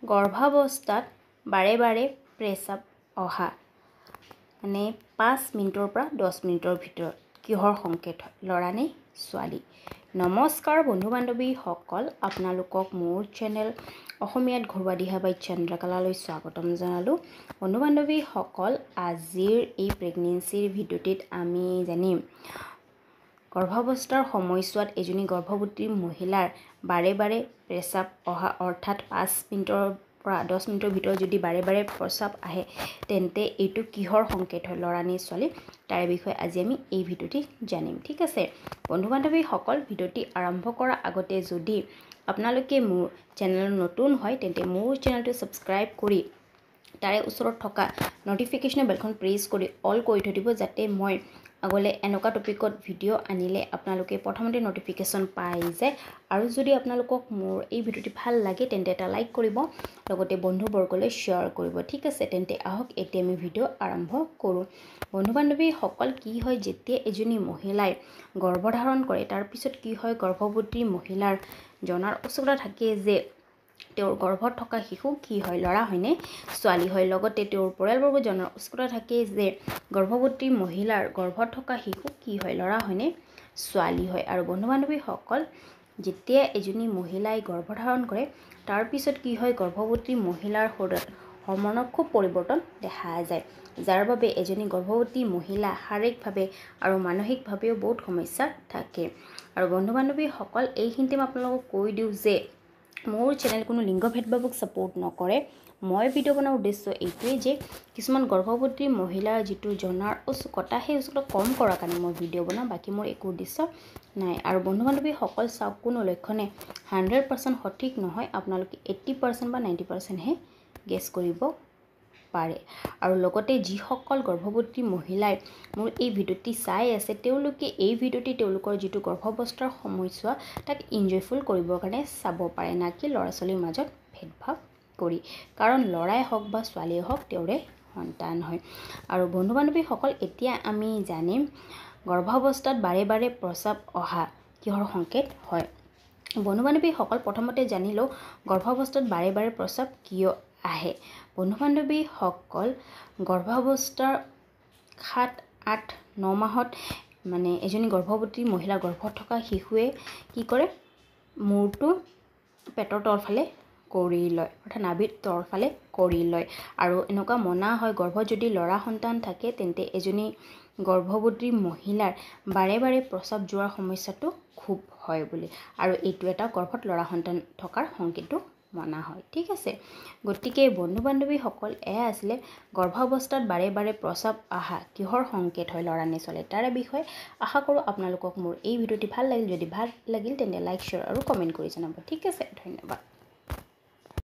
গৰ্ভাৱস্থাত বাৰে বাৰে প্ৰেসাৱ অহা মানে 5 মিনিটৰ পৰা 10 মিনিটৰ ভিতৰত কিহৰ সংকেত হয় ল'ৰা নে ছোৱালী নমস্কাৰ বন্ধু বান্ধৱীসকল আপোনালোকক মোৰ চেনেল অসমীয়াত ঘৰুৱা দিহা বাই চন্দ্ৰকলালৈ স্বাগতম জনালোঁ বন্ধু বান্ধৱীসকল আজিৰ এই প্ৰেগনেন্সিৰ ভিডিঅ'টিত আমি জানিম গৰ্ভাৱস্থাৰ সময়ছোৱাত এজনী গৰ্ভৱতী মহিলাৰ বাৰে বাৰে প্ৰেসাৱ অহা অৰ্থাৎ 5 মিনিটৰ পৰা 10 মিনিটৰ ভিতৰত যদি বাৰে বাৰে প্ৰস্ৰাৱ আহে তেন্তে এইটো কিহৰ সংকেত হয় ল'ৰা নে ছোৱালী তাৰ বিষয়ে আজি আমি এই ভিডিঅ'টি জানিম ঠিক আছে বন্ধু বান্ধৱীসকল ভিডিঅ'টি আৰম্ভ কৰাৰ আগতে যদি আপোনালোকে মোৰ চেনেল নতুন হয় তেন্তে মোৰ চেনেলটো সাবস্ক্ৰাইব কৰি তাৰে ওচৰত থকা নটিফিকেশ্যন বেলখন প্ৰেছ কৰি অল কৰি থৈ দিব যাতে মই আগলে এনেকুৱা টপিকত ভিডিঅ' আনিলে আপোনালোকে প্ৰথমতে নটিফিকেশ্যন পাই যায় আৰু যদি আপোনালোকক মোৰ এই ভিডিঅ'টি ভাল লাগে তেন্তে এটা লাইক কৰিব লগতে বন্ধুবৰ্গলৈ শ্বেয়াৰ কৰিব ঠিক আছে তেন্তে আহক এতিয়া আমি ভিডিঅ' আৰম্ভ কৰোঁ বন্ধু বান্ধৱীসকল কি হয় যেতিয়া এজনী মহিলাই গৰ্ভধাৰণ কৰে তাৰ পিছত কি হয় গৰ্ভৱতী মহিলাৰ জনাৰ উৎসুকতা থাকে যে তেওঁৰ গৰ্ভত থকা শিশু কি হয় ল'ৰা হয়নে ছোৱালী হয় লগতে তেওঁৰ পৰিয়ালবৰ্গ জনাৰ উৎসুকতা থাকে যে গৰ্ভৱতী মহিলাৰ গৰ্ভত থকা শিশু কি হয় ল'ৰা হয়নে ছোৱালী হয় আৰু বন্ধু বান্ধৱীসকল যেতিয়া এজনী মহিলাই গৰ্ভধাৰণ কৰে তাৰ পিছত কি হয় গৰ্ভৱতী মহিলাৰ শৰীৰত হৰমনৰ খুব পৰিৱৰ্তন দেখা যায় যাৰ বাবে এজনী গৰ্ভৱতী মহিলা শাৰীৰিকভাৱে আৰু মানসিকভাৱেও বহুত সমস্যা থাকে আৰু বন্ধু বান্ধৱীসকল এইখিনিতে মই আপোনালোকক কৈ দিওঁ যে মোৰ চেনেল কোনো লিংগ ভেদভাৱক সাপোৰ্ট নকৰে মই ভিডিঅ' বনোৱাৰ উদ্দেশ্য এইটোৱেই যে কিছুমান গৰ্ভৱতী মহিলাৰ যিটো জনাৰ উৎসুকতা সেই উৎসুকতা কম কৰাৰ কাৰণে মই ভিডিঅ' বনাওঁ বাকী মোৰ একো উদ্দেশ্য নাই আৰু বন্ধু বান্ধৱীসকল চাওক কোনো লক্ষণে 100% সঠিক নহয় আপোনালোকে 80% বা 90% হে গেছ কৰিব পাৰে আৰু লগতে যিসকল গৰ্ভৱতী মহিলাই মোৰ এই ভিডিঅ'টি চাই আছে তেওঁলোকে এই ভিডিঅ'টি তেওঁলোকৰ যিটো গৰ্ভাৱস্থাৰ সময়ছোৱা তাক এনজয়ফুল কৰিবৰ কাৰণে চাব পাৰে না কি ল'ৰা ছোৱালীৰ মাজত ভেদভাৱ কৰি কাৰণ ল'ৰাই হওক বা ছোৱালীয়ে হওক তেওঁৰে সন্তান হয় আৰু বন্ধু বান্ধৱীসকল এতিয়া আমি জানিম গৰ্ভাৱস্থাত বাৰে বাৰে প্ৰস্ৰাৱ অহা কিহৰ সংকেত হয় বন্ধু বান্ধৱীসকল প্ৰথমতে জানি লওঁ গৰ্ভাৱস্থাত বাৰে বাৰে প্ৰস্ৰাৱ কিয় আহে বন্ধু বান্ধৱীসকল গৰ্ভাৱস্থাৰ 7-8-9 মাহত মানে এজনী গৰ্ভৱতী মহিলা গৰ্ভত থকা শিশুৱে কি কৰে মূৰটো পেটৰ তলফালে কৰি লয় অৰ্থাৎ নাভিৰ তলফালে কৰি লয় আৰু এনেকুৱা মনা হয় গৰ্ভত যদি ল'ৰা সন্তান থাকে তেন্তে এজনী গৰ্ভৱতী মহিলাৰ বাৰে বাৰে প্ৰস্ৰাৱ যোৱাৰ সমস্যাটো খুব হয় বুলি আৰু এইটো এটা গৰ্ভত ল'ৰা সন্তান থকাৰ সংকেতো মনা হয় ঠিক আছে গতিকে বন্ধু বান্ধৱীসকল এয়া আছিলে গৰ্ভাৱস্থাত বাৰে বাৰে প্ৰস্ৰাৱ আহা কিহৰ সংকেত হয় ল'ৰা নে ছোৱালী তাৰ বিষয়ে আশা কৰোঁ আপোনালোকক মোৰ এই ভিডিঅ'টি ভাল লাগিল যদি ভাল লাগিল তেন্তে লাইক শ্বেয়াৰ আৰু কমেণ্ট কৰি জনাব ঠিক আছে ধন্যবাদ